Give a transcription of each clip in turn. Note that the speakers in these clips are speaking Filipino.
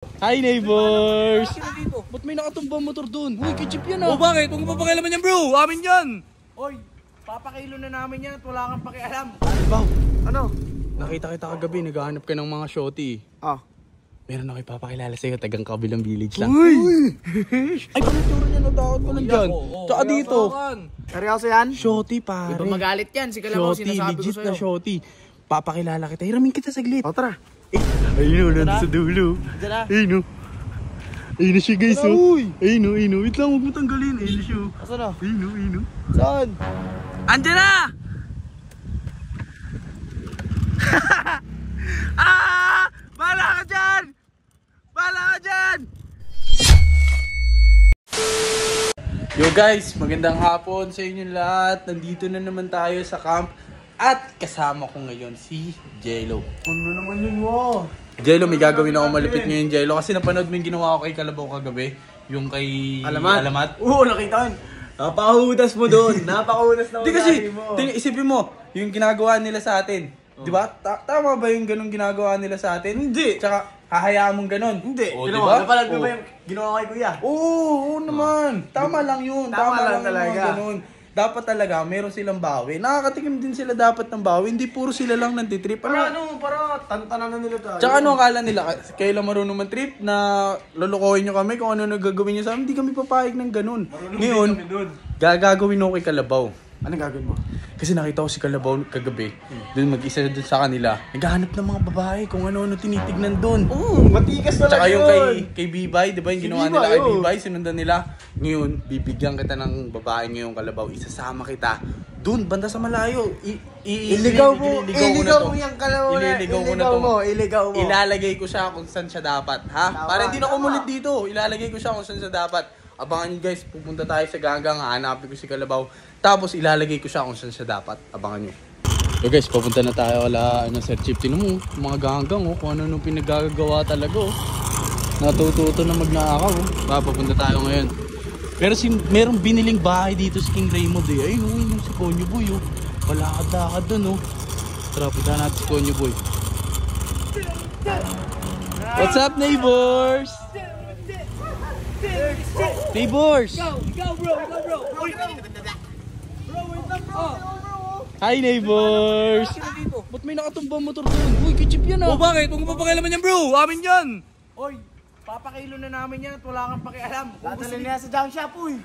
Hi neighbors! Ba't may nakatumbang motor dun? Uy, kechip yan ah! O bakit? Huwag mo papakialaman yan bro! Amin yan! Oy, papakilo na namin yan at wala kang pakialam. Baw, Ano? nakita kita kagabi, naghahanap ka ng mga shorty. Ah. Meron ako ipapakilala sa'yo, tagang kabilang village lang. Uy! Ay, pangaturo niya, natakot ko lang dyan. Tsaka dito, Seryoso yan? shorty pare. Iba magalit yan, si Kalabaw, Shorty, sinasabi ko legit sa'yo. na shorty. Papakilala kita, hiramin kita saglit. O tara. Ayun o, nandun sa dulo. Diyan na. Ayun o. Ayun na siya guys Tara, o. uy! Ayun o, ayun o. Wait lang, huwag mo tanggalin. Ayun na siya o. Asan na? Ayun o, ayun o. Saan? Andiyan na! Ah! Bahala ka dyan! Bahala ka dyan! Yo guys, magandang hapon sa inyo lahat. Nandito na naman tayo sa camp. At kasama ko ngayon si Jello. Ano naman yun mo? Jello, may gagawin ako malupit ngayon Jello. Kasi napanood mo yung ginawa ko kay Kalabaw kagabi. Yung kay Alamat. Oo, nakita yun. Napakahudas mo doon. Napakahudas na Hindi kasi, isipin mo, yung ginagawa nila sa atin. Di ba? Tama ba yung ganung ginagawa nila sa atin? Hindi. Tsaka, hahayaan mong ganon. Hindi. O, Di di ba? ba? Napalad mo ba yung ginawa kay kuya? Oo naman. Tama lang yun. Tama lang yung mga talaga. ganun. Dapat talaga, meron silang bawi. Nakakatikim din sila dapat ng bawi. Hindi puro sila lang nagtitrip. Para tantanan na nila tayo. Tsaka ano akala nila, kayo lang marunong man-trip na lulukohin nyo kami kung ano nagagawin nyo sa amin. Hindi kami papayag ng ganun. Ngayon, gagawin ako kay Kalabaw. Anong gagawin mo? Kasi nakita ko si Kalabaw kagabi. Doon mag-isa doon sa kanila. Naghahanap ng mga babae kung ano-ano tinitignan doon. Oo, matikas talaga Tsaka yung yun. kay Bibay, di ba yung ginawa nila kay Bibay, sinundan nila. Ngayon, bibigyan kita ng babae ngayong Kalabaw. Isasama kita. Doon, banda sa malayo. Iligaw mo yung Kalabaw na. Ililigaw ko na to. Iligaw mo. Ilalagay ko siya kung saan siya dapat. Ha? Tama, Para hindi na tama. kumulit dito. Ilalagay ko siya kung saan siya dapat. Abangan nyo guys, pupunta tayo sa Ganggang, hanapin ko si Kalabaw. Tapos ilalagay ko siya kung saan siya dapat. Abangan nyo. So guys, pupunta na tayo wala Sir Chip. Tinan mo, mga Ganggang kung ano nung pinagagawa talaga Natututo na magnakaw Papunta tayo ngayon. Pero merong biniling bahay dito si King Raymond Ayun yung si Konyo Boy Palakad-lakad dun Tara, punta natin si Konyo Boy. What's up neighbors? Neighbors! Ikaw bro! Hi neighbors! Ba't may nakatumbang motor doon? Uy, kechip yan O bakit? Huwag mo papakialaman yan bro! Amin yan! Oy, papakilo na namin yan at wala kang pakialam. Dadalhin niya sa junk shop, uy.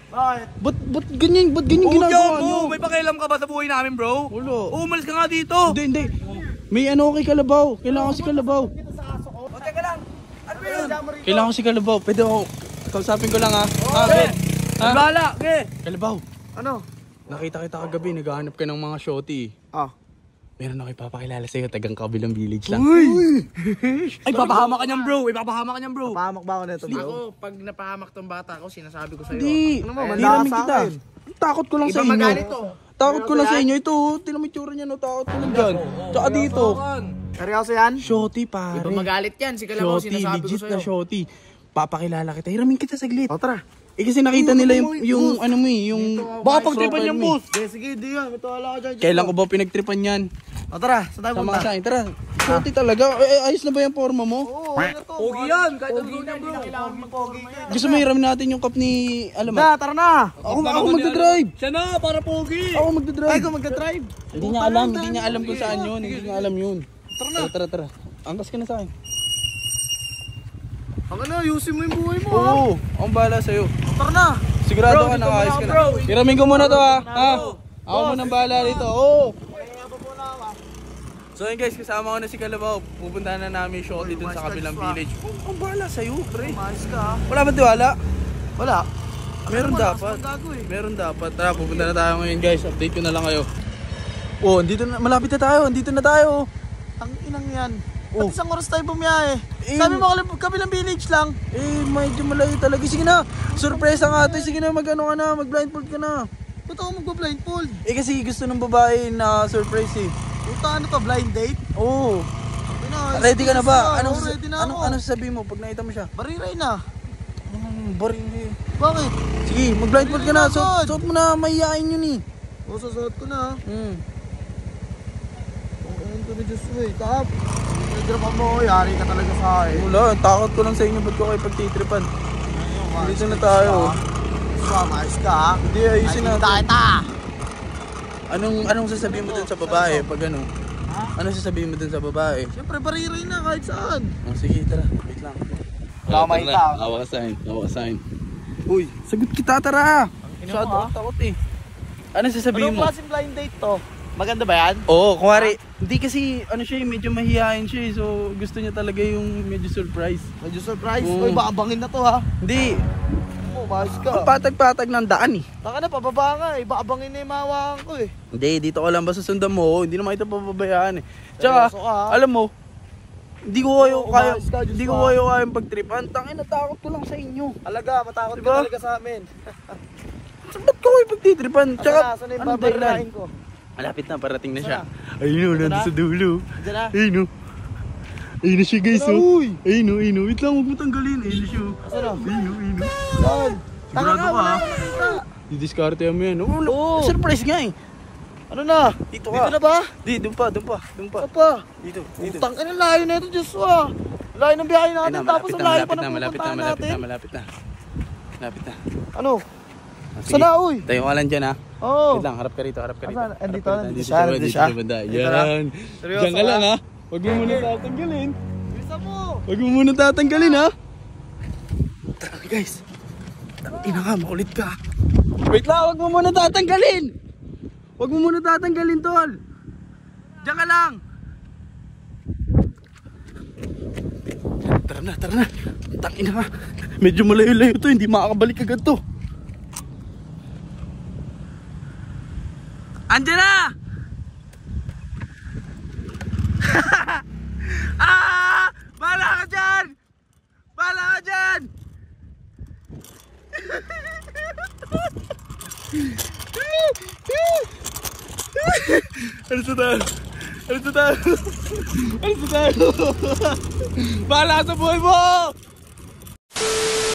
Bakit? Ba't ganyan ginagawa nyo? May pakialam ka ba sa buhay namin bro? Wala. Umalis ka nga dito! Hindi. May ano kay Kalabaw. Kailangan ko si Kalabaw. O, teka lang. Ano ba yun? Kailangan ko si Kalabaw. Pwede ako. Kausapin ko lang ha. Ha? Bahala! Okay! Kalabaw. Ano? Nakita kita kagabi. Naghahanap ka ng mga shorty. Ah. Meron ako ipapakilala sa'yo. Tagang kabilang village lang. Uy! Ay, papahama ka niyan bro! Papahama ka niyan bro! Pahamak ba ako nito, bro? Ako, pag napahamak tong bata ko, sinasabi ko sa'yo. Hindi. Ano mo, manda Hiramin sa kita. akin. Takot ko lang Iba sa inyo. magalit to. Takot ko lang sa inyo. Ito, tinan mo yung tsura niya. Takot ko lang dyan. Tsaka dito. Seryoso yan? Shorty pare. Iba magalit yan, si Kalabaw, Shorty, sinasabi ko legit na sa'yo. shorty. Papakilala kita. Hiramin kita saglit. O, tara. Kasi nakita nila yung ano mo yung Baka pagtripan yan boss! Sige, di yan. May tawala ka dyan. Kailan ko ba pinagtripan yan? O, tara. Saan tayo Sama punta? ka sa akin. Tara. Shorty talaga. Ayos na ba yung forma mo? Oo, ano to? Pogi yan! Kahit ano Pogi na, bro! hindi na kailangan mag-pogi ka. Gusto mo hiramin natin yung cup ni Alamat? Na, tara na. Ako magdadrive. Siya na! Para pogi! Ako magdadrive. Ay, kung magka-drive. Hindi niya alam kung saan yun. Hindi niya alam yun. Tara. Angkas ka na sa akin. Ang ano, ayusin mo yung buhay mo, ha? Oo, akong bahala sa'yo. Tara na. Sigurado ka, nakayos ka na. Hiramin ko muna to ha. Ako muna bahala dito. Oo. So yun guys, kasama ko na si Kalabaw. Pupuntahan na namin yung shorty dun sa kabilang village. Ang bahala sa'yo, pre. Umayos ka, ha? Wala ba tiwala? Wala. Meron Ano, dapat. wala akong gago, eh. Meron dapat. Tara, pupunta na tayo ngayon guys. Update ko na lang kayo. Oh, malapit na tayo. Andito na tayo. Ang inang yan. Oh. Ba't isang oras tayo bumiyahe? Eh, Sabi mo kabilang village lang. Medyo malayo talaga. Sige na. Surpresa nga ito. Sige na, mag-ano ka na. Mag-blindfold ka na. Ba't ako magpa-blindfold? Kasi gusto ng babae na surprise Puta, ano to, blind date? Oo. Ready ka na ba? Anong sasabihin mo pag nakita mo siya? Bariray na. Boring. Bakit? Sige, mag-blindfold ka na. Suot mo na, mahihain yun eh. O, susuot ko na. Ang ito na Diyos mo eh. Tap. Pagdropan mo, yari ka talaga sa akin. Wala, takot ko lang sa inyo. Ba't ko kayo pagtitripan? Dito na tayo. Ayos ka ha. Hindi, ayusin natin. Kita! Anong sasabihin mo dun sa babae pag ano? Anong sasabihin mo dun sa babae? Siyempre, bariray na kahit saan. Oh, sige, tara. Wait lang. Nakamaita. Awa ka sa'kin. Uy, sagot kita, tara. Masyado akong takot eh. Anong sasabihin Anong mo? klaseng blind date to? Maganda ba yan? Oo, kumari. Hindi kasi, ano siya, medyo mahihain siya eh. So, gusto niya talaga yung medyo surprise. Medyo surprise. Oo. Uy, baka bangin na to ha. Hindi. Ayos ka. Ang patag-patag ng daan eh. Taka na, pababa ka eh. Baka bangin na yung mahawakan ko eh. Hindi, dito ko lang basta sundan mo. Hindi naman ito pababayaan eh. Tsaka, Seryoso ka, ha? alam mo, hindi ko kayo Oo, kaya, umayos ka, Diyos hindi ko, ko ha? kayo kayang pagtripan. Tangin, natakot ko lang sa inyo. Alaga, matakot Diba? ka talaga sa amin. So, ba't ko kayo pagtitripan? Tsaka, Saan na yung anong dahilan? babarinahin ko? Malapit na, parating na siya. Saan Ayun o, Dito nandun na? sa dulo. Diyan na. Ayun o. Ayun na siya guys Ano, o. uy? Ayun o. Wait lang, huwag mo tanggalin. Ayun na siya o. Saan na? Ayun o. Saan? Taka Sigurado ka, ka, wala ha? ka nakita. Didiskarte mo yan. Oo, Oo. surprise nga eh. Ano na? Dito Dito ka. na ba? Di, doon pa. Ano pa? Dito. Utang ina, layo na ito, Diyos ah. Layo ng biyahe Ayun natin, na, tapos ang layo pa ng malapit pupuntahan na. natin. Malapit na. Ano? Ah, sige. Saan na, uy? Tayo ka lang dyan ha. Oo. Wait lang, harap ka rito. Asan? Andito, Harap ka nandito siya, siya, nandito siya. banda. Dito na. Yan. Seryoso Diyan ka lang ka? ha. Huwag mo muna tatanggalin. Bisa mo. Huwag mo muna tatanggalin ha. Tara guys. Ina ka, makulit ka. Wait lang, huwag mo muna tatanggalin. Huwag mo muna tatanggalin, tol. Diyan ka lang. Tara na. Tangina ka. Medyo malayo-layo to, hindi makakabalik agad to. Andiyan na! Bahala ka dyan! Bahala ka dyan! Ano sa tayo? Bahala ka sa buhay mo!